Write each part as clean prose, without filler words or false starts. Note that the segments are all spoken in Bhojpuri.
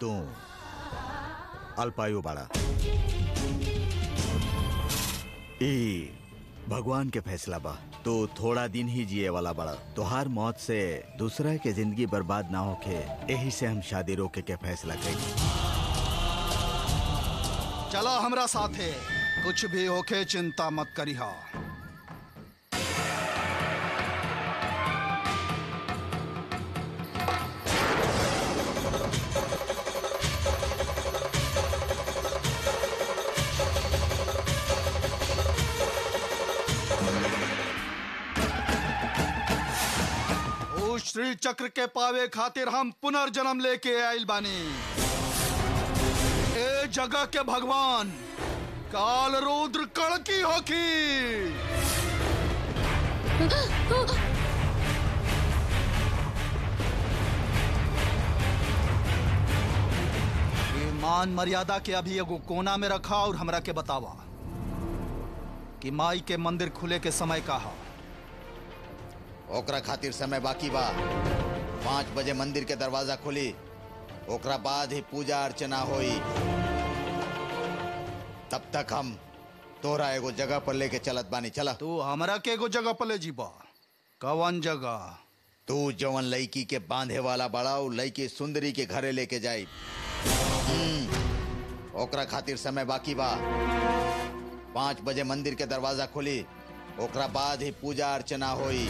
तू अल्पायु बाड़ा। ई भगवान के फैसला बा। तो थोड़ा दिन ही जिए वाला बड़ा। तोहार मौत से दूसरा के जिंदगी बर्बाद ना होके यही से हम शादी रोके के फैसला करी। चलो हमरा साथे, कुछ भी होके चिंता मत करिहा। श्री चक्र के पावे खातिर हम पुनर्जन्म लेके आइल बानी। ए जगह के भगवान काल रुद्र कड़की होकी। ये मान मर्यादा के अभी एगो कोना में रखा और हमरा के बतावा कि माई के मंदिर खुले के समय का है। ओकरा खातिर समय बाकी बा। 5 बजे मंदिर के दरवाजा खुली, ओकरा बाद ही पूजा अर्चना होई। तब तक हम तोरा एगो जगह पर लेके चलत बानी। चला। तू हमरा के एगो जगह पर ले जीबा। कवन जगह? तू जवन लड़की के बांधे वाला बड़ा लड़की सुंदरी के घरे लेके जाई। ओकरा खातिर समय बाकी बा। 5 बजे मंदिर के दरवाजा खुली, ओकरा बाद ही पूजा अर्चना होई।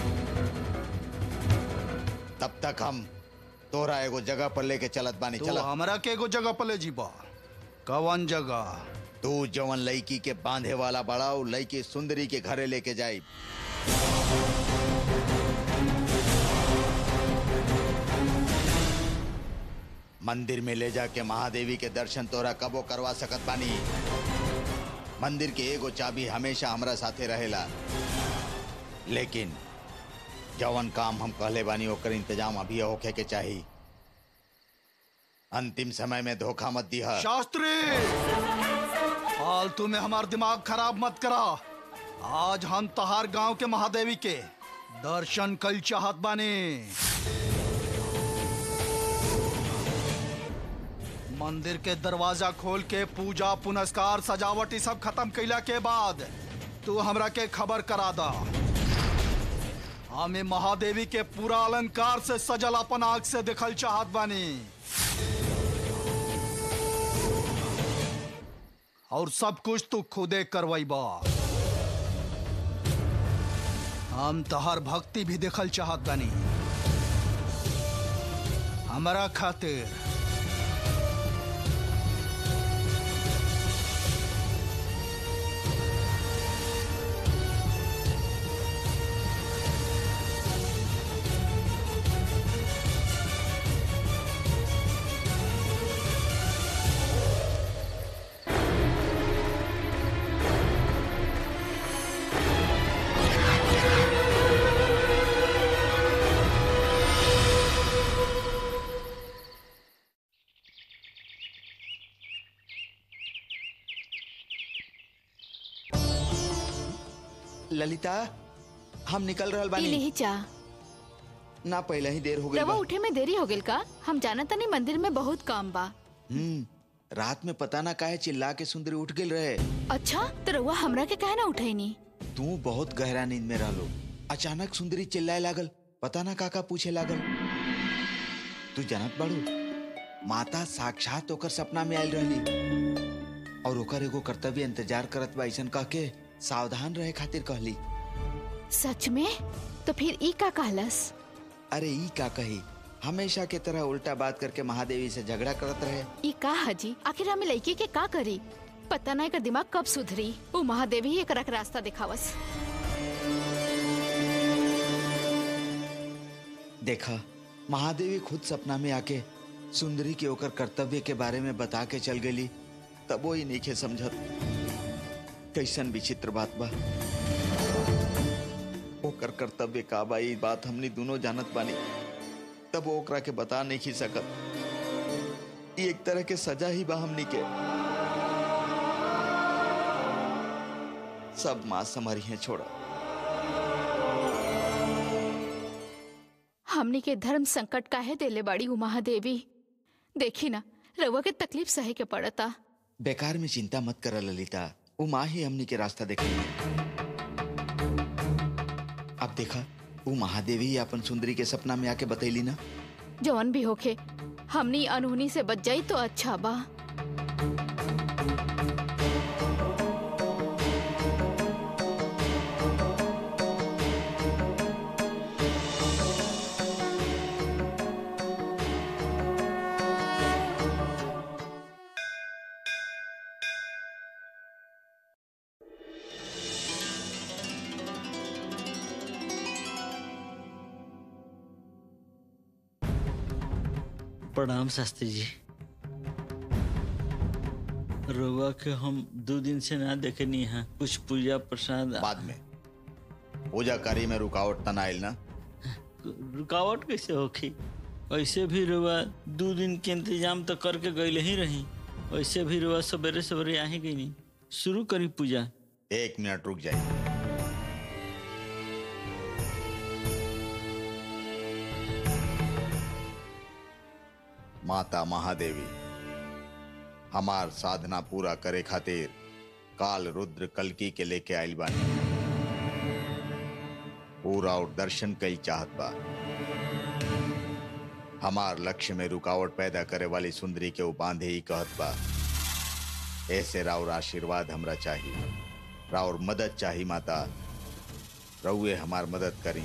तब तक हम तोरा एगो जगह पर लेके चलत बानी। चला। हमरा के एगो जगह पर ले जीबा। कवन जगह? तू जवन लड़की के बांधे वाला बड़ा लड़की सुंदरी के घरे लेके जाई। मंदिर में ले जाके महादेवी के दर्शन तोरा कबो करवा सकत बानी। मंदिर के एगो चाबी हमेशा हमरा साथे रहेला, लेकिन जवन काम हम कहले बानी ओकर इंतजाम अभी होखे के चाहिए। अंतिम समय में धोखा मत दिहा। शास्त्री, फालतू में हमार दिमाग खराब मत करा। आज हम तहार गांव के महादेवी के दर्शन कल चाहत बानी। मंदिर के दरवाजा खोल के पूजा पुनस्कार सजावट सब खत्म कैला के बाद तू हमरा के खबर करा दा। हमें महादेवी के पूरा अलंकार से सजल अपन आंख से देखल चाहत बानी, और सब कुछ तू खुदे करवाइबा। हम तहार भक्ति भी देखल चाहत बानी। हमरा खातिर ललिता, हम निकल रहल बानी। इले ही चा। ना पहले ही देर हो गई। रवा उठे में देरी हो गई का? हम जाना तनी मंदिर में बहुत काम बा। रात में पता ना काहे चिल्ला के सुंदरी उठ गई रहे। अच्छा, तो रवा हमरा के काहे ना उठाई नी? तू बहुत गहरा नींद में रहलो। अचानक सुंदरी चिल्लाए लागल, पता ना काका पूछे लागल। तू जानत बाड़ू, माता साक्षात ओकर सपना में आयल रहली और ओकर एगो कर्तव्य इंतजार करत बा ऐसन कह के सावधान रहे खातिर कहली। सच में? तो फिर ई का कहलस? अरे ई का कही, हमेशा के तरह उल्टा बात करके महादेवी से झगड़ा करत रहे। ई का हजी? आखिर हमें लड़की के का करी? पता ना एकर दिमाग कब सुधरी। वो महादेवी ही एकरा के रास्ता दिखावस। देखा, महादेवी खुद सपना में आके सुंदरी के ओकर कर्तव्य के बारे में बता के चल गई, तब वो ही नहीं समझत। कैसन विचित्र बात बा। ओकर कर्तव्य का बा, ई बात हमनी दोनों जानत बानी, तब वो ओकरा के बता नहीं सकत। ये एक तरह के सजा ही बा हमनी के। सब माँ समरी है, छोड़ा। हमनी के धर्म संकट काहे देले बाड़ी उ महादेवी? देखी ना, रउआ के तकलीफ सहे के पड़ता। बेकार में चिंता मत कर ललिता, वो माँ ही हमनी के रास्ता देखेगी। अब देखा वो महादेवी ही अपन सुंदरी के सपना में आके बतैली ना। जवन भी होखे हमनी अनहोनी से बच जाई तो अच्छा बा। प्रणाम शास्त्री जी। रउआ के हम 2 दिन से ना देखे नहीं है। कुछ पूजा प्रसाद बाद में पूजा कार्य में रुकावट तना आयल ना। रुकावट कैसे होखी? वैसे भी रउआ 2 दिन के इंतजाम तो करके गईले ही रही। वैसे भी रउआ सवेरे सवेरे आ ही गई नहीं। शुरू करी पूजा। 1 मिनट रुक जाए। माता महादेवी हमार साधना पूरा करे खातिर काल रुद्र कल्की के लेके आइल बानी। पूरा और दर्शन कई चाहत बा। हमार लक्ष्य में रुकावट पैदा करे वाली सुंदरी के बांधे ही कहत बा। ऐसे राउर आशीर्वाद हमरा चाहिए, राउर मदद चाहिए। माता रउए हमार मदद करी।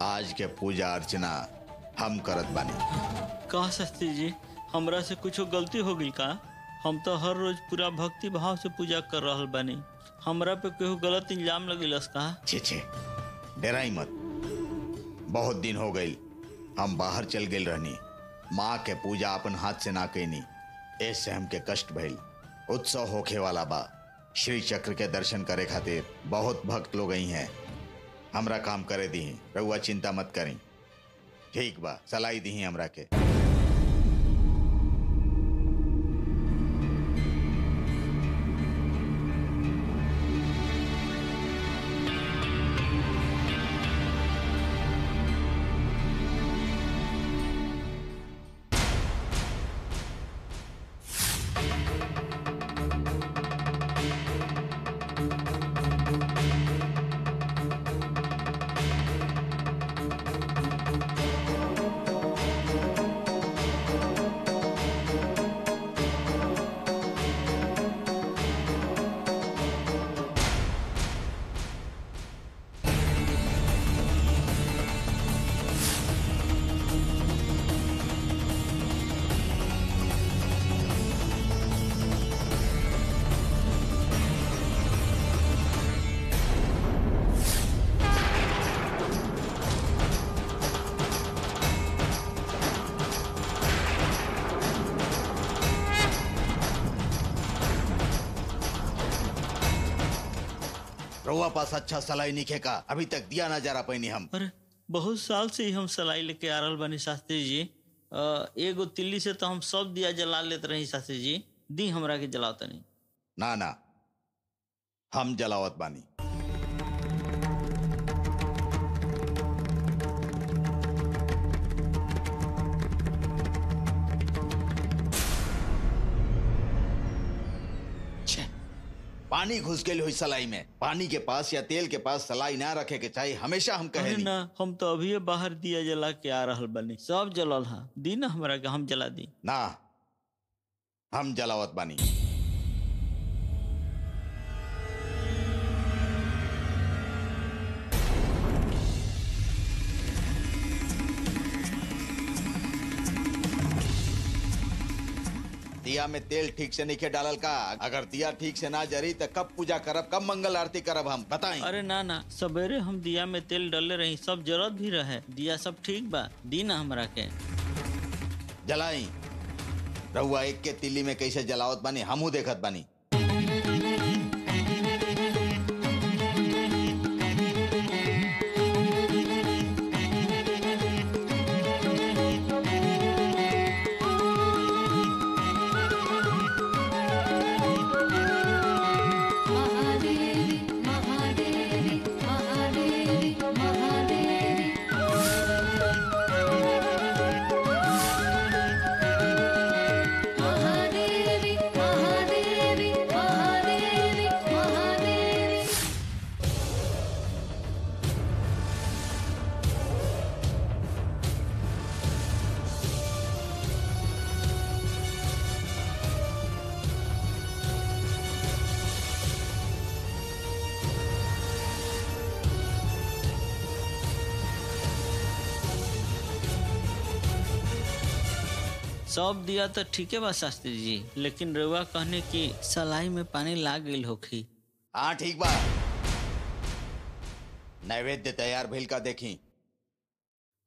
आज के पूजा अर्चना हम करत बानी। का शास्त्री जी हमरा से कुछ गलती हो गई का? हम तो हर रोज पूरा भक्ति भाव से पूजा कर रहल बानी। हमरा पे केहू गलत इल्जाम लगेलस का? छे डराई मत। बहुत दिन हो गई हम बाहर चल गए रहनी। माँ के पूजा अपन हाथ से ना कैनी, ऐसे हमके कष्ट भइल। उत्सव होखे वाला बा। श्री चक्र के दर्शन करे खातिर बहुत भक्त लोग आई हैं। हमरा काम करे दी, रउआ चिंता मत करी। ठीक बा, सलाई दी हमरा के। रउआ पास अच्छा सलाई निखे का? अभी तक दिया ना जरा पैनी हम। अरे बहुत साल से ही हम सलाई लेके आ रहल बानी शास्त्री जी। एगो तिल्ली से तो हम सब दिया जला लेते रही शास्त्री जी। दी हमरा के जलावता नहीं। ना ना हम जलावत बानी। पानी घुस गई हुई सलाई में। पानी के पास या तेल के पास सलाई ना रखे के चाहिए, हमेशा हम कहे ना। हम तो अभी बाहर दिया जला के आ रहल बानी। सब जलल हा। दी ना हमरा के, हम जला दी। ना हम जलावत बानी। दिया में तेल ठीक से नहीं डालल का? अगर दिया ठीक से ना जरी तो कब पूजा करब, कब मंगल आरती करब हम बताएं? अरे ना ना, सवेरे हम दिया में तेल डाले रही, सब जरूरत भी रहे। दिया सब ठीक बा। दी ना हमरा के। जलाई। रहुआ एक के तिल्ली में कैसे जलावत बानी हमहू देखत बानी। सब दिया तो ठीक है बा शास्त्री जी, लेकिन रउआ कहने की सलाई में पानी लाग गई होखी। हाँ ठीक बा, नैवेद्य तैयार भइल का देखी।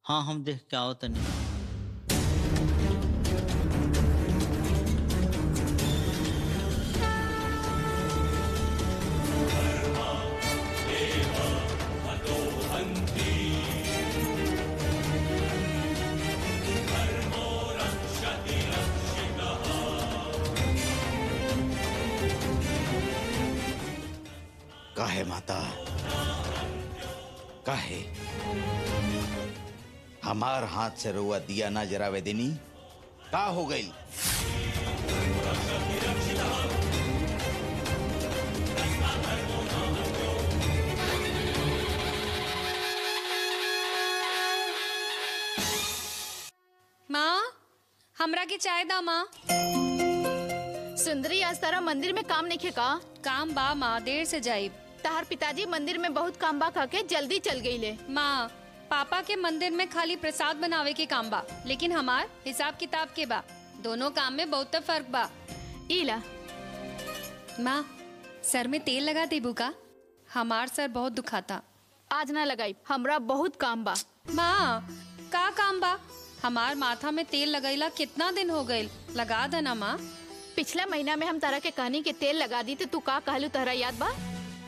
हाँ हम देख के आओ तनी। काहे माता, काहे हमार हाथ से रुआ दिया ना जरावे देनी? का हो गई? माँ, हमरा के चाय दा माँ। सुंदरी आज तारा मंदिर में काम नहीं का? काम बा माँ, देर से जाइब। तार पिताजी मंदिर में बहुत काम बा कह के जल्दी चल गई ले। माँ, पापा के मंदिर में खाली प्रसाद बनावे के काम बा, लेकिन हमार हिसाब किताब के बा। दोनों काम में बहुत फर्क बा। इला माँ, सर में तेल लगा देबू का? हमार सर बहुत दुखाता। आज ना लगाई, हमरा बहुत काम बा। माँ, का काम बा? हमार माथा में तेल लगैला कितना दिन हो गए, लगा देना माँ। पिछला महीना में हम तारा के कहनी के तेल लगा दी, तो तू का कहलू तारा याद बा?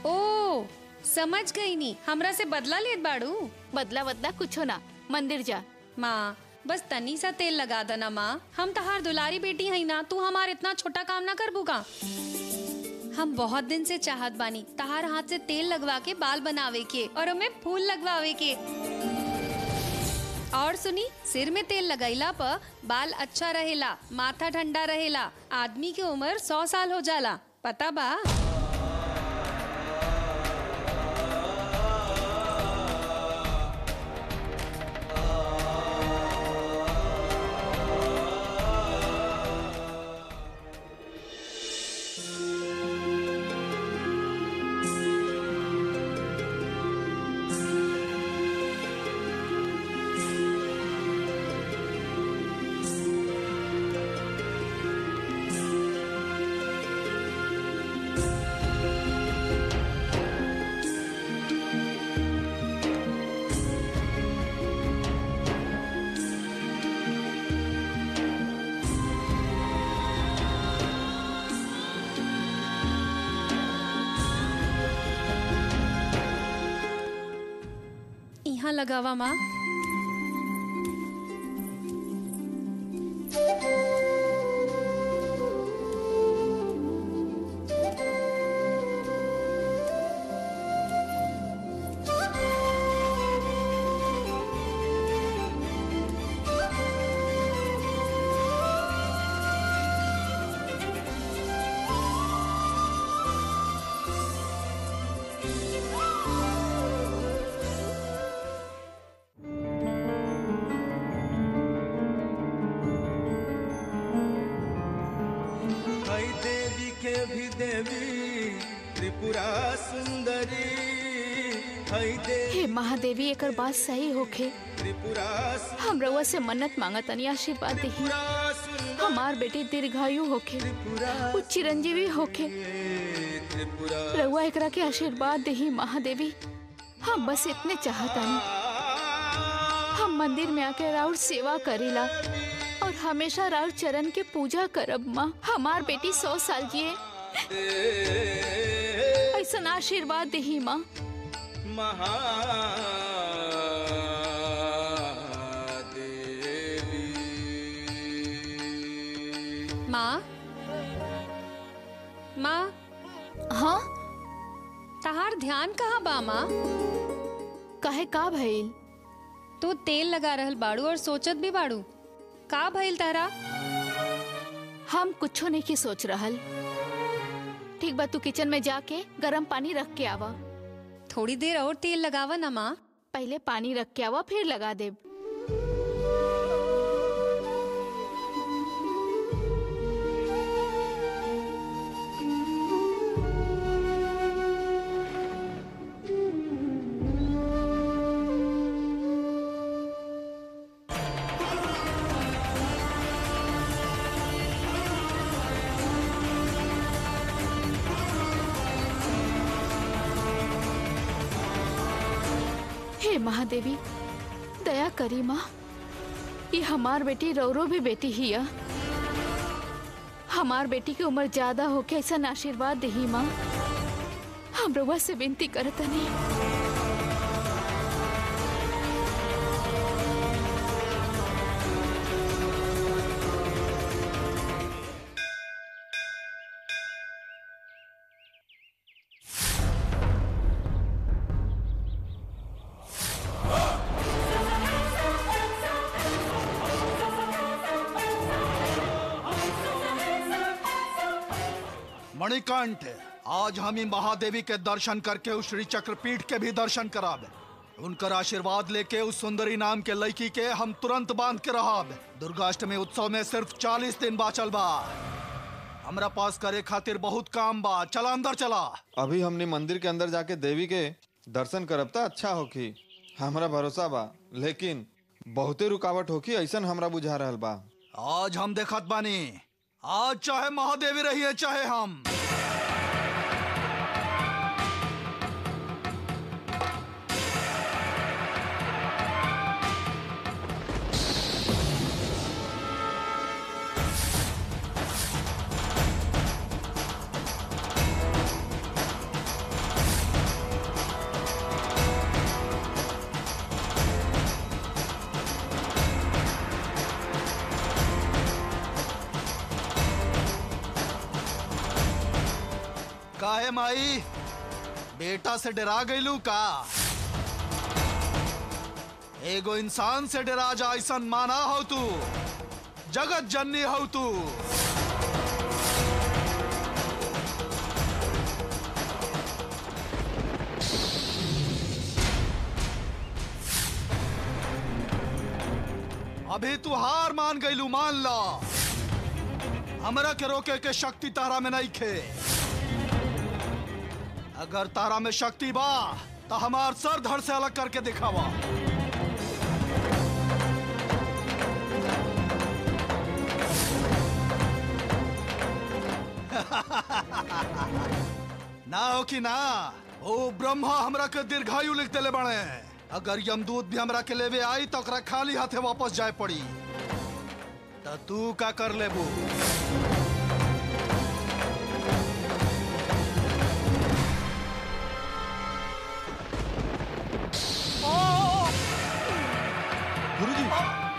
ओ, समझ गई नी, हमरा से बदला लेत बाड़ू। बदला बदला कुछो ना, मंदिर जा। माँ, बस तनी सा तेल लगा देना माँ। हम तहार दुलारी बेटी है ना, तू हमार इतना छोटा काम ना करबू का? हम बहुत दिन से चाहत बानी तहार हाथ से तेल लगवा के बाल बनावे के और उनमें फूल लगवावे के। और सुनी, सिर में तेल लगैला पर बाल अच्छा रहेला, माथा ठंडा रहेला, आदमी की उम्र 100 साल हो जाला, पता बा? यहाँ लगावा माँ। हे महादेवी, एकर बात सही होखे। हम रउआ से मन्नत मांगतनी, आशीर्वाद देही। हमार बेटी दीर्घायु होखे, उ चिरंजीवी होखे। रउआ एकरा के आशीर्वाद देही महादेवी। हम बस इतने चाहतनी, हम मंदिर में आके राउर सेवा करेला और हमेशा राउर चरण के पूजा करब। माँ, हमार बेटी 100 साल जिए, ऐसा आशीर्वाद देही माँ। माँ, माँ, हाँ, तहार ध्यान कहाँ बा माँ? काहे का भइल? तू तेल लगा रहल बाड़ू और सोचत भी बाड़ू, का भइल तारा? हम कुछो नहीं की सोच रहल। ठीक बा, तू किचन में जाके गरम पानी रख के आवा। थोड़ी देर और तेल लगावा ना माँ। पहले पानी रख के आवा, फिर लगा देब। महादेवी दया करी माँ, ये हमार बेटी रौरो भी बेटी ही है। हमार बेटी की उम्र ज्यादा होके ऐसा आशीर्वाद दही माँ। हम रउआ से विनती करतनी। मणिकंठ, आज हम ही महादेवी के दर्शन करके उस श्री चक्रपीठ के भी दर्शन कराबे। उनकर आशीर्वाद लेके उस सुंदरी नाम के लड़की के हम तुरंत बांध के रहाब। दुर्गाष्टमी उत्सव में सिर्फ 40 दिन बाचल बा। हमरा पास करे खातिर बहुत काम बा। चला अंदर चला। अभी हमने मंदिर के अंदर जाके देवी के दर्शन करब त अच्छा होखी, हमरा भरोसा बा। लेकिन बहुते रुकावट होखी ऐसन हमरा बुझा रहल बा। आज हम देखत बानी, आज चाहे महादेवी रहिए चाहे हम। काहे माई, बेटा से डरा गईलू का? एगो इंसान से डरा जा ऐसन माना हो तू? जगत जननी हो तू। अभी तू हार मान गईलू, मान ला। हमरा के रोके के शक्ति तारा में नहीं खे। अगर तारा में शक्ति बा तो हमार सर धड़ से अलग करके दिखावा। ना हो कि ना, ओ ब्रह्मा हमरा के दीर्घायु लिख देले बने। अगर यमदूत भी हमरा के लेवे आई तो ओकरा खाली हाथे वापस जाए पड़ी। तो तू का कर लेबू?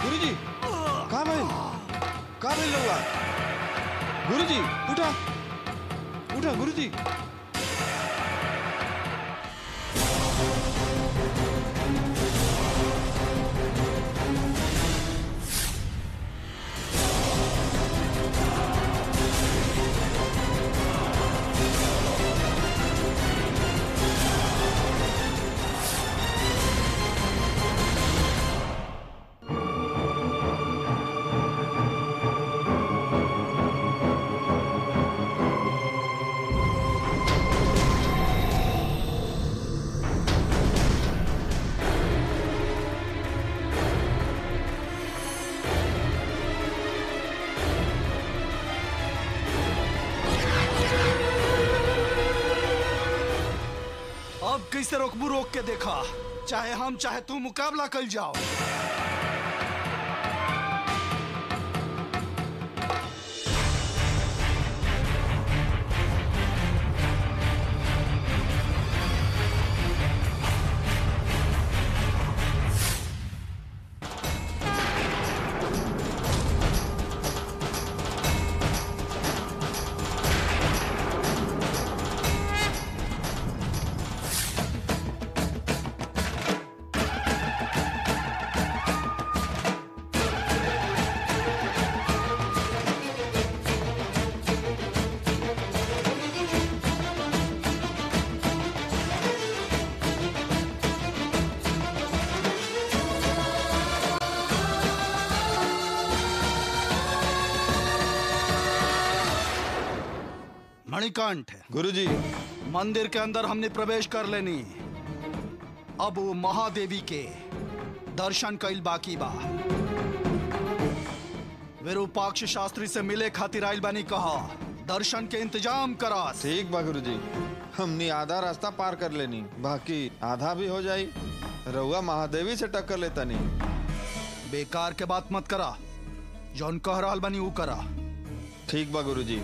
गुरुजी, कहाँ भाई? कहाँ भाई लोग? गुरुजी, उठा, उठा गुरुजी। कैसे रोकबू? रोक के देखा। चाहे हम चाहे तू मुकाबला कर जाओ। मणिकंठ, गुरुजी, मंदिर के अंदर हमने प्रवेश कर लेनी। अब वो महादेवी के दर्शन कईल बाकी बा। विरूपाक्ष शास्त्री से मिले खातिर आइल बानी। कहा दर्शन के इंतजाम करा। ठीक बा गुरुजी, हमने आधा रास्ता पार कर लेनी, बाकी आधा भी हो जाई। रउआ महादेवी से टक्कर लेता नहीं। बेकार के बात मत करा, जौन कह रहल बनी ऊ करा। ठीक बा गुरुजी।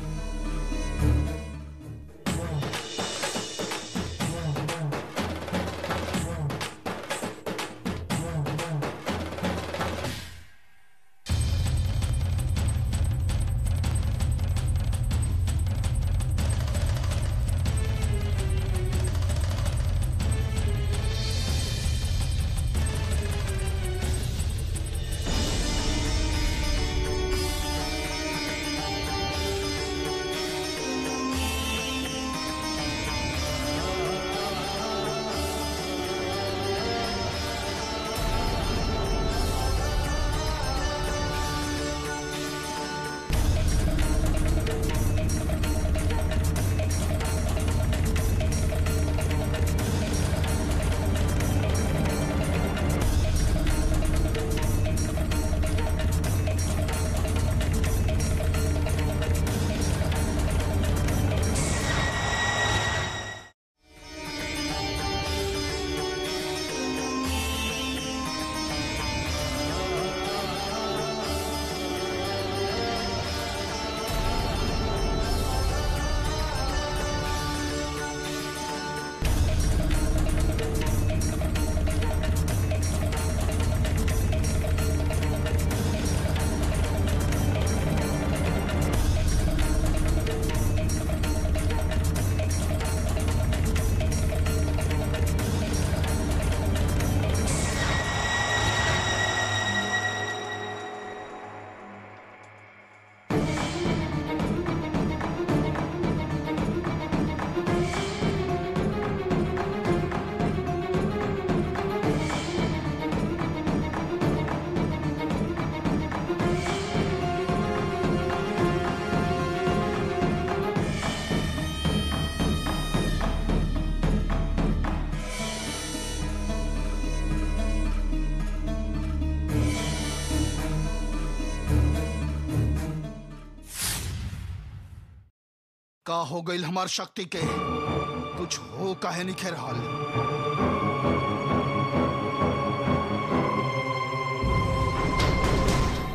का हो गई हमार शक्ति के, कुछ हो काहे नहीं खेर हाल।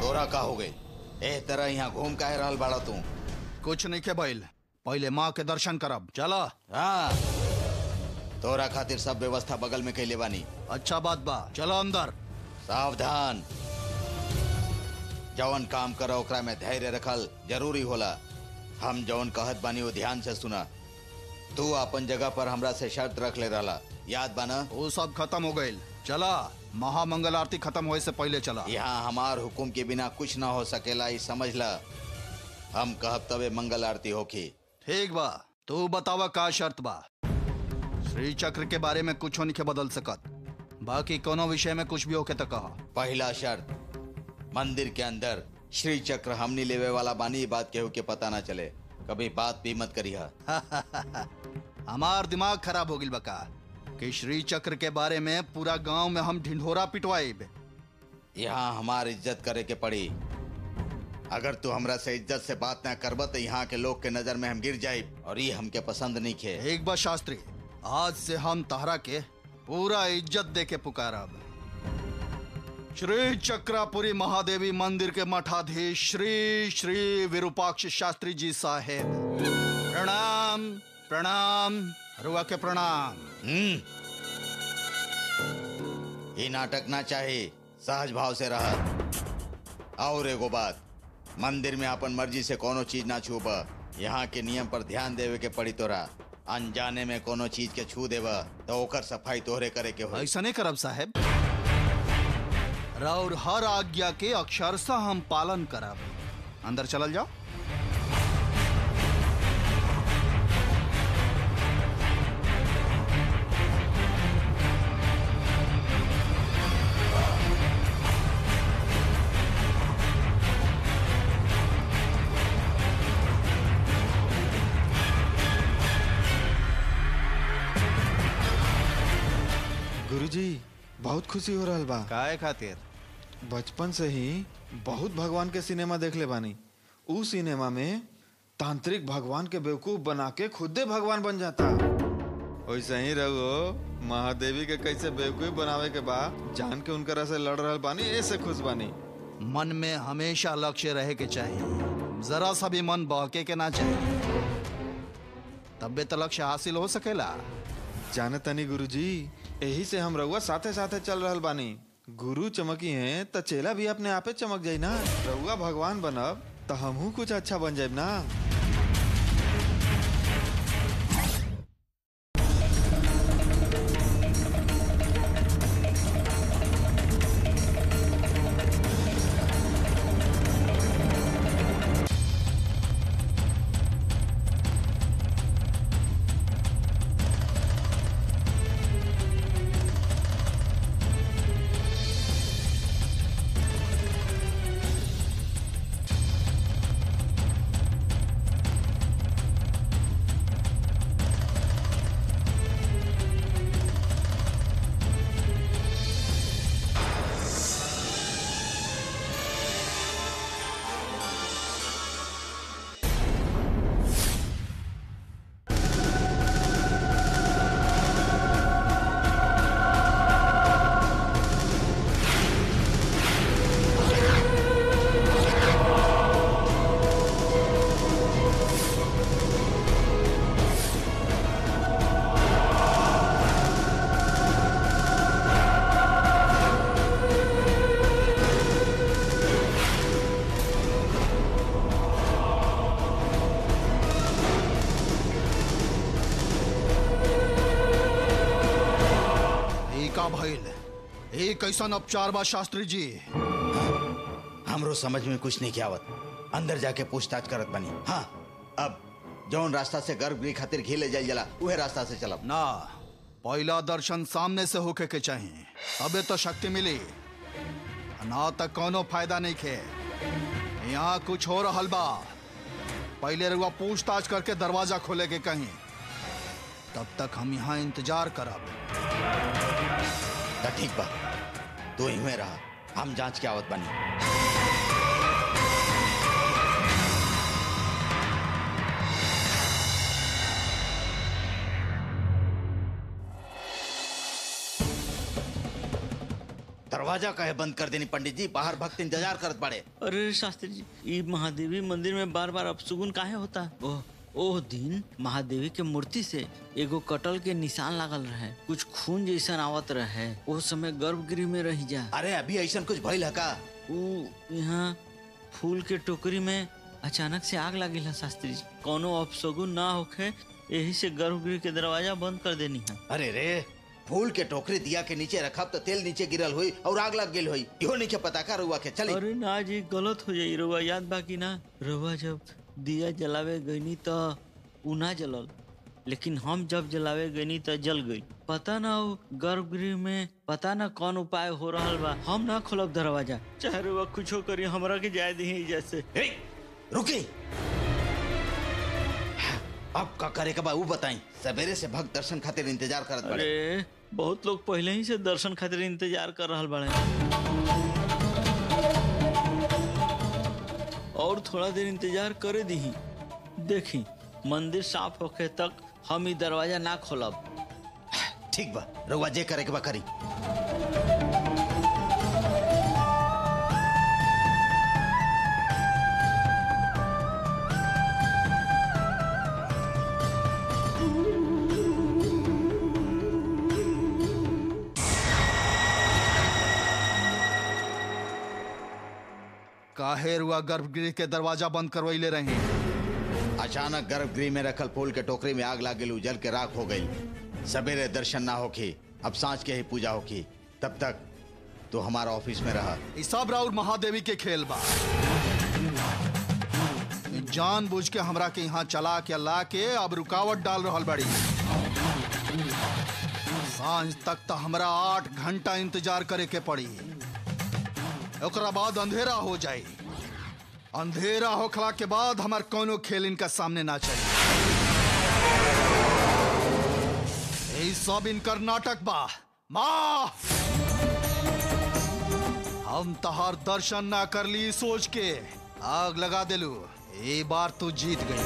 तोरा का हो गई? ए तरह यहाँ घूम काहे रहल बाड़ा तू? कुछ नहीं के बैल, पहले माँ के दर्शन करब। चला। हाँ, तोरा खातिर सब व्यवस्था बगल में कैले बानी। अच्छा बात बा, चलो अंदर। सावधान, जवन काम करो ओकरा में धैर्य रखल जरूरी होला। हम जवन कहत बानी वो ध्यान से सुना। तू अपन जगह पर हमरा से शर्त रख ले रहला, याद बाना? वो सब खत्म हो गई। चला, महामंगल आरती खत्म होए से पहले चला। यहाँ हमार हुकुम के बिना कुछ ना हो सकेला, ये समझ ला। हम कहब तबे मंगल आरती होखी। ठीक बा, तू बतावा का शर्त बा? श्री चक्र के बारे में कुछ नहीं के बदल सकत, बाकी कोनो विषय में कुछ भी होके तो कहा। पहला शर्त, मंदिर के अंदर श्री चक्र हमनी लेवे वाला बानी, ये बात केहू के पता ना चले। कभी बात भी मत करिहा। हमार दिमाग खराब हो गिल बका कि श्री चक्र के बारे में पूरा गांव में हम ढिंढोरा पिटवाइब। यहाँ हमार इज्जत करे के पड़ी। अगर तू हमरा से इज्जत से बात ना करब तो यहाँ के लोग के नजर में हम गिर जाइब, और ये हमके पसंद नहीं खे। एक बार शास्त्री, आज से हम तहरा के पूरा इज्जत दे के पुकारब। श्री चक्रापुरी महादेवी मंदिर के मठाधीश श्री श्री विरूपाक्ष शास्त्री जी साहेब, प्रणाम प्रणाम। रुआ के प्रणाम। ये नाटक ना चाहिए, सहज भाव से रहा। और एगो बात, मंदिर में अपन मर्जी से कोनो चीज ना छूब। यहाँ के नियम पर ध्यान देवे के पड़ी तोरा। अनजाने में कोनो चीज के छू देवा तो ओकर सफाई तोहरे करे के हो। ऐसा नहीं करब साहेब, और हर आज्ञा के अक्षरशः हम पालन करब। अंदर चलल जाओ। गुरुजी, बहुत खुशी हो रहा बा। काहे खातिर? बचपन से ही बहुत भगवान के सिनेमा देख ले बानी। उ सिनेमा में तांत्रिक भगवान के बेवकूफ बना के खुदे भगवान बन जाता। वैसे ही रहो महादेवी के कैसे बेवकूफ बनावे के बा जान के उनकरा से लड़ रहल बानी ऐसे खुश बानी। मन में हमेशा लक्ष्य रहे के चाहिए, जरा सा भी मन बहके के ना चाहिए, तब तो लक्ष्य हासिल हो सकेला। जाने तनी गुरुजी, यही से हम रउआ साथे साथे चल रहल बानी। गुरु चमकी हैं त चेला भी अपने आपे चमक जाई ना। रउआ भगवान बनब त हमहू कुछ अच्छा बन जाए ना। कैसन उपचार बा शास्त्री जी? हमरो समझ में कुछ नहीं आवत, अंदर जाके पूछताछ करत बनी। हाँ, अब जौन रास्ता से गर्भगृह खातिर घी जाइल जला उहे रास्ता से चलब ना। पहला दर्शन सामने से होके के चाहिए, तबे तो शक्ति मिली, ना तक कोनो फायदा नहीं खे। यहाँ कुछ हो रहल बा, पहले रुआ पूछताछ करके दरवाजा खोले के कहीं, तब तक हम यहाँ इंतजार करब। ठीक बा, तू ही में रहा, हम जांच के आवत बनी। दरवाजा काहे बंद कर देनी पंडित जी? बाहर भक्त इंतजार करत पड़े। अरे शास्त्री जी, ये महादेवी मंदिर में बार बार अपशगुन काहे होता? ओह दिन महादेवी के मूर्ति से एगो कटल के निशान लागल रहे, कुछ खून जैसा आवत रहे। वो समय गर्भगृह में रह जा। अरे अभी ऐसा कुछ भइल है का? यहाँ फूल के टोकरी में अचानक से आग लगी है शास्त्री जी। कोनो अपशगुन ना होखे, यही से गर्भगृह के दरवाजा बंद कर देनी है। अरे रे, फूल के टोकरी दिया के नीचे रखब तो तेल नीचे गिरल हुई और आग लग गई हुई, इहो नहीं के पता का रुआ के चली। अरे ना जी, गलत हो जाई। रुआ याद बाकी ना, रुआ जब दिया जलावे गईनी तो उ ना जलल, लेकिन हम जब जलावे गईनी तो जल गई। पता ना वो गर्भगृह में पता ना कौन उपाय हो रहा बा। हम ना खोलब दरवाजा, चाहे रुआ कुछो करी, हमरा के जाए दी जैसे। रुकी, अब का करे का बा वो बताई। सवेरे से भक्त दर्शन खातिर इंतजार करत बड़े। अरे बहुत लोग पहले ही से दर्शन खातिर इंतजार कर रहा बड़े, और थोड़ा देर इंतजार करे दी। देखी मंदिर साफ होके तक हम ही दरवाजा ना खोलब। ठीक बा, रउआ जे करे के बा करी। काहे रुआ गर्भगृह के दरवाजा बंद करवाइले रहे? अचानक गर्भगृह में रखल फूल के टोकरी में आग लाग गई, जल के राख हो गई। सवेरे दर्शन ना होखी, अब सांझ के ही पूजा होखी। तब तक तो हमारा ऑफिस में रहा। सब राउर महादेवी के खेल बा, जानबूझ के हमरा के यहाँ चला के ला के अब रुकावट डाल रहल बड़ी। सांझ तक तो हमरा 8 घंटा इंतजार करे के पड़ी, ओकरा बाद अंधेरा हो जाए। अंधेरा होखला के बाद हमार कोनो खेल इनका सामने ना चले। यही सब इनकर नाटक बा। माँ, हम तहार दर्शन ना कर ली सोच के आग लगा दिलू। ये बार तू जीत गई,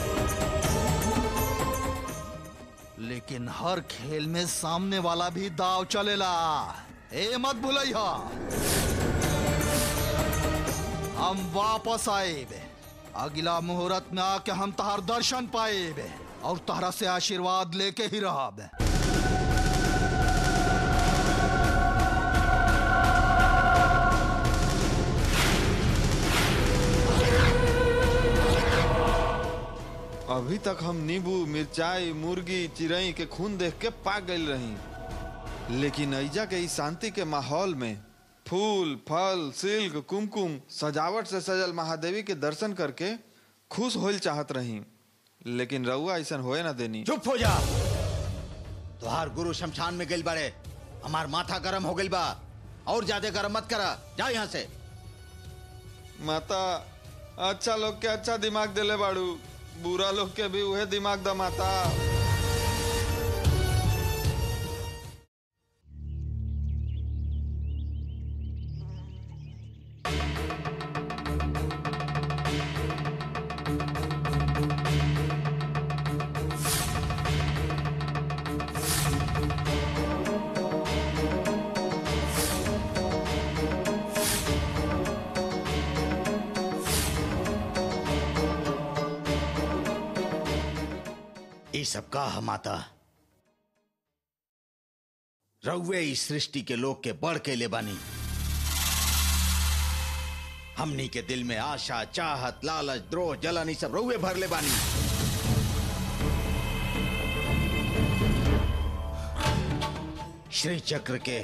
लेकिन हर खेल में सामने वाला भी दाव चलेला। ए मत भूलिया, हम वापस आएबे। अगला मुहूर्त में आके हम तहार दर्शन पाएबे और तहरा से आशीर्वाद लेके ही रहब। अभी तक हम नींबू, मिर्चाई, मुर्गी, चिड़ई के खून देख के पाक गई रही, लेकिन ऐजा के इस शांति के माहौल में फूल, फल, सिल्क, कुमकुम, सजावट से सजल महादेवी के दर्शन करके खुश होल चाहत रही, लेकिन रउआ ऐसा होए ना देनी। चुप हो जा। तुहार गुरु शमशान में गइल बारे, हमार माथा गरम हो गइल बा, और ज्यादा गरम मत करा, जा यहाँ से। माता, अच्छा लोग के अच्छा दिमाग देले बाड़ू, बुरा लोग के भी उहे दिमाग दा माता। ये सब का है माता? रउवे इस सृष्टि के लोग के बढ़ के ले बानी। हमनी के दिल में आशा, चाहत, लालच, द्रोह, जलन, सब रउवे भर ले बानी। श्री चक्र के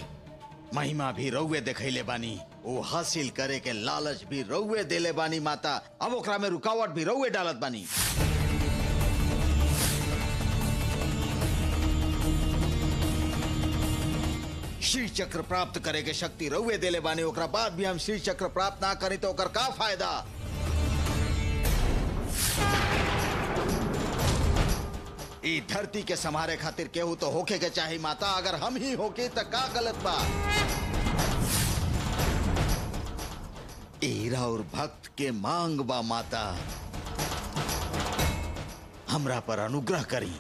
महिमा भी रउवे देखैले बानी, वो हासिल करे के लालच भी रउवे देले बानी माता। अब ओकरा में रुकावट भी रउवे डालत बानी। श्री चक्र प्राप्त करे के शक्ति रउवे देले बानी, ओकरा बाद भी हम श्री चक्र प्राप्त ना करी तो ओकर का फायदा? ई धरती के संभारे खातिर केहू तो होके के चाही माता। अगर हम ही होके तो का गलत बा? ईरा और भक्त के मांग बा माता, हमरा पर अनुग्रह करी,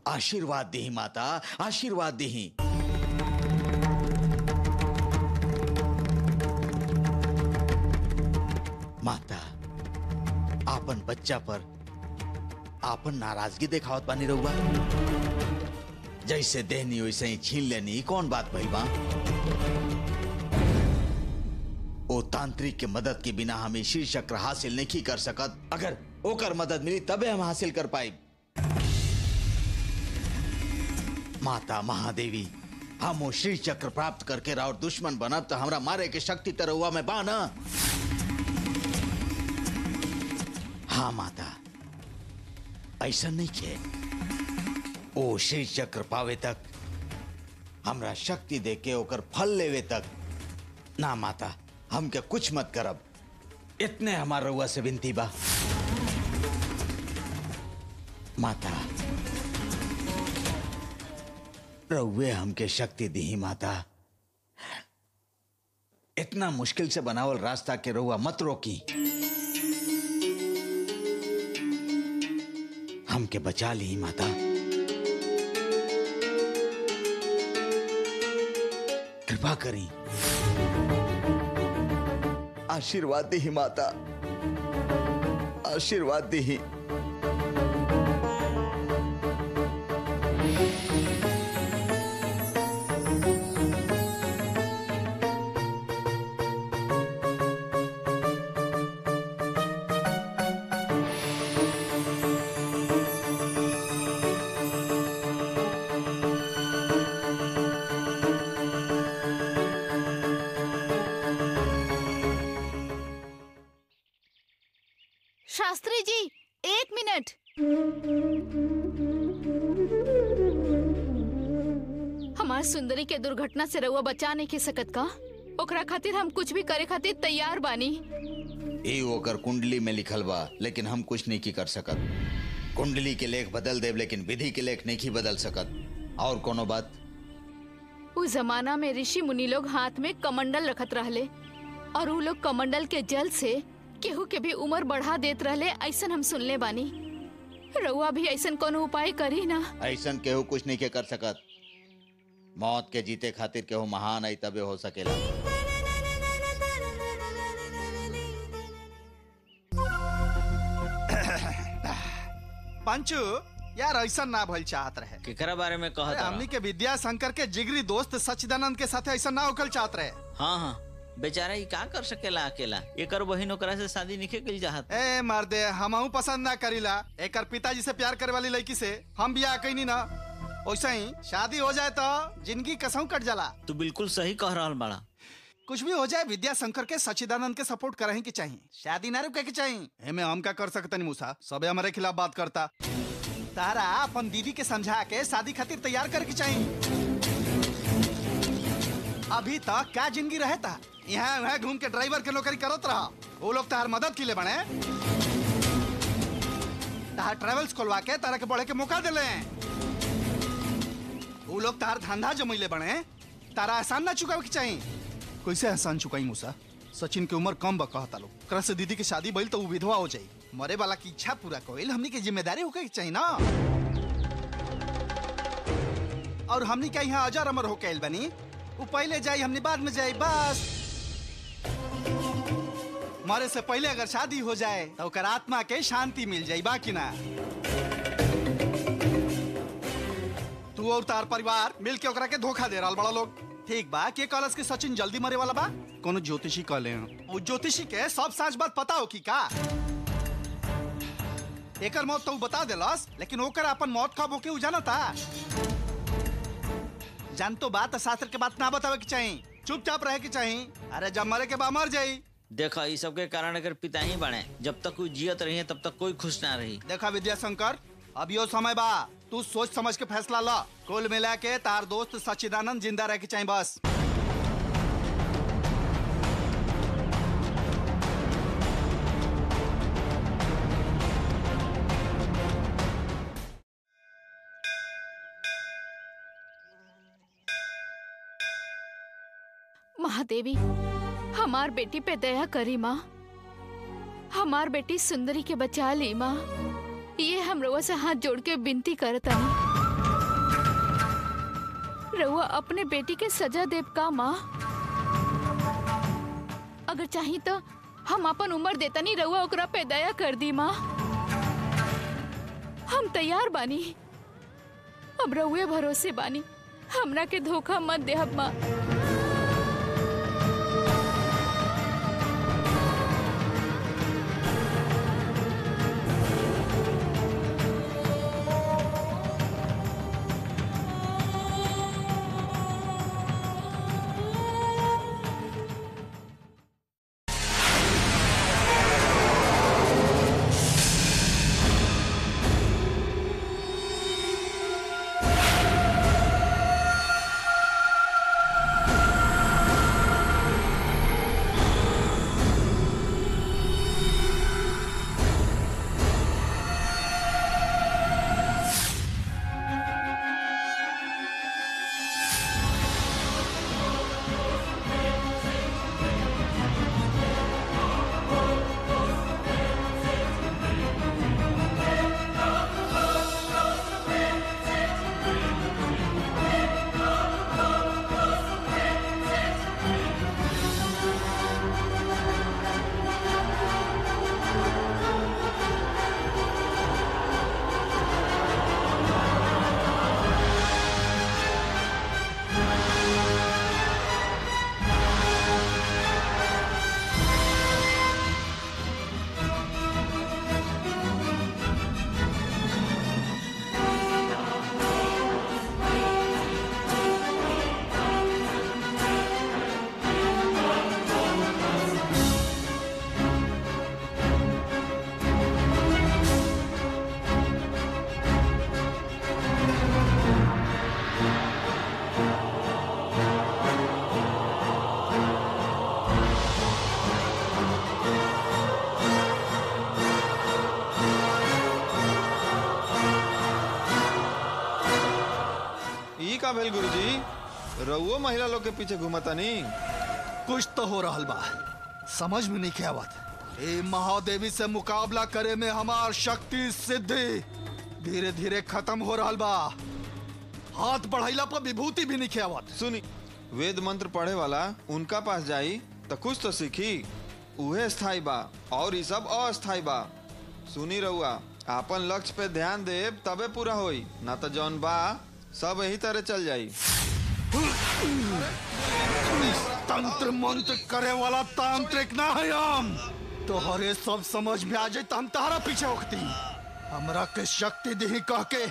आशीर्वाद दी माता, आशीर्वाद दी। माता, आपन बच्चा पर आपन नाराजगी देखावत बानी रहुआ। जैसे देहनी वैसे ही छीन लेनी, कौन बात भई बा? ओ तांत्रिक के मदद के बिना हमें श्री चक्र हासिल नहीं कर सकत। अगर ओकर मदद मिली तबे हम हासिल कर पाए। माता महादेवी, हम वो श्री चक्र प्राप्त करके राउर दुश्मन बनब तो हमरा मारे के शक्ति तो रहुआ में बा ना? हाँ माता, ऐसा नहीं के ओ श्री चक्र पावे तक, हमरा शक्ति दे के ओकर फल लेवे तक ना माता, हमके कुछ मत करब। इतने हमार रउआ से विनती बा माता, रउए हमके शक्ति दी माता। इतना मुश्किल से बनावल रास्ता के रउआ मत रोकी, हमके बचा ली माता। कृपा करी, आशीर्वाद दी माता, आशीर्वाद दी। शास्त्री जी, 1 मिनट। हमार सुंदरी के दुर्घटना से रउआ बचा नहीं के सकत का? ओकरा खातिर हम कुछ भी करे खातिर तैयार बानी। ए ओकर कुंडली में लिखल बा, लेकिन हम कुछ नहीं की कर सकत। कुंडली के लेख बदल देव, लेकिन विधि के लेख नहीं की बदल सकत। और कोनो बात? उस जमाना में ऋषि मुनि लोग हाथ में कमंडल रखत रहले, और उ लोग कमंडल के जल से केहू के भी उम्र बढ़ा देत रहले, ऐसन हम सुनले बानी। रउआ भी ऐसन कोनो उपाय करी ना। ऐसन केहू कुछ नहीं के कर सकत। मौत के जीते खातिर केहू महान आई तबे हो सकेला। पंचू यार ऐसा ना भइल चाहत रहे। केकरा बारे में कहत हमनी के विद्या शंकर के जिगरी दोस्त सच्चिदानंद के साथ ऐसा ना होकल चाहत रहे। हाँ हाँ, बेचारा ही का कर सकेला अकेला। एकर बहिन ओकरा से शादी नहीं कइल चाहत। ए मर्दे, हमहू पसंद ना करीला। एकर पिताजी से प्यार करे वाली लड़की से हम बियाह कईनी ना। वैसे ही शादी हो जाए तो जिंदगी कसम कट जाला। तू बिल्कुल सही कह रहल बाड़ा। कुछ भी हो जाए विद्या शंकर के सच्चिदानंद के सपोर्ट करही के चाहिए, शादी ना रुके के चाहिए। एमे हम का कर सकते नहीं मूसा, सबे हमारे खिलाफ बात करता। तारा अपन दीदी के समझा के शादी खातिर तैयार करे के चाहिए। अभी तक क्या जिंदगी रहता, यहाँ वहाँ घूम के ड्राइवर के नौकरी करत रहा। वो लोग तार मदद के लिए बने, तार ट्रेवल्स खोलवा के तारा के बढ़े के मौका दिले। वो लोग तार धंधा जमैले बने, तारा आसान ना चुकावे के चाहिए। कैसे आसान चुकाई मूसा? सचिन के उम्र कम कहता लोग, ओकरा से दीदी के शादी भइल तो वो विधवा हो जाई। मरे वाला की इच्छा पूरा कइल हमनी के जिम्मेदारी होके के चाहिए ना। और हमनी के यहाँ अजर अमर होके आइल बनी। वो पहले जाई, हमने बाद में जाई, बस। मरे से पहले अगर शादी हो जाए तो ओकर आत्मा के शांति मिल जाई, बाकी ना। तू और तार परिवार मिल के ओकरा के धोखा दे रहल बड़ा लोग। ठीक बा के कॉलेज के सचिन जल्दी मरे वाला बा, कोनो ज्योतिषी कहले हैं। वो ज्योतिषी के सब सच बात पता हो की का? एकर मौत तो बता देलस, लेकिन ओकर अपन मौत कब होके उ जानता? जान तो बात शास्त्र के बात ना बतावे के चाहिए, चुपचाप रहे के चाहिए। अरे जब मरे के बा मर जाई। देखा इस सब के कारण अगर पिता ही बने, जब तक कोई जियत रही है तब तक कोई खुश ना रही। देखा विद्याशंकर, अब यो समय बा, तू सोच समझ के फैसला ला। कुल मिला के तार दोस्त सच्चिदानंद जिंदा रह के चाहिए, बस। महादेवी, हमार बेटी पे दया करी माँ। हमार बेटी सुंदरी के बचा ली माँ। ये हम रउआ से हाथ जोड़ के विनती करतानी। रउआ अपने बेटी के सजा देव का माँ? अगर चाही तो हम अपन उम्र देतानी, रउआ ओकरा पे दया कर दी माँ। हम तैयार बानी, अब रउए भरोसे बानी। हमरा के धोखा मत देहब माँ। का भेल गुरुजी? रउओ महिला लोग के पीछे घूमता नहीं? कुछ तो हो रहल बा, समझ में नहीं आवत। ए महादेवी से मुकाबला करे में हमार शक्ति सिद्धि धीरे धीरे खत्म हो रहा बा। हाथ बढ़ाइला पर विभूति भी नहीं खेवत। सुनी, वेद मंत्र पढ़े वाला उनका पास जाई तो कुछ तो सीखी। उहे स्थाई बा और ये सब अस्थाई बा। सुनी रहुआ, आपन लक्ष्य पे ध्यान दे तबे पूरा होई, ना तो जौन बा सब यही तरह चल जाई। तंत्र मंत्र करे वाला तांत्रिक ना है हम। तो हरे सब समझ में आ जाए तो हम तारा पीछे होती। हमरा के शक्ति दी कह के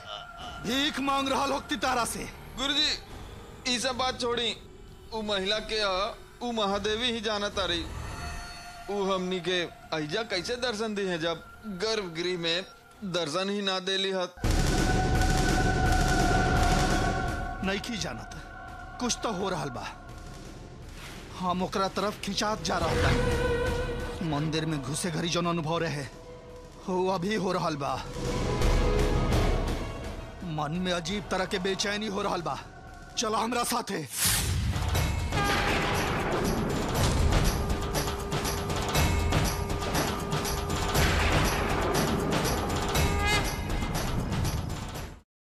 भीख मांग रहा होती तारा से। गुरुजी, ये सब बात छोड़ी। उ महिला के उ महादेवी ही जाना तारी। उ हमनी के ऐजा कैसे दर्शन दी है जब गर्भगृह में दर्शन ही ना देली हत। नहीं की जानत, कुछ तो हो रहा बा। हम ओकरा तरफ खिंचात जा रहा बा। मंदिर में घुसे घरी जौन अनुभव रहे हो अभी हो रहा बा। मन में अजीब तरह के बेचैनी हो रहा बा। चलो हमरा साथे।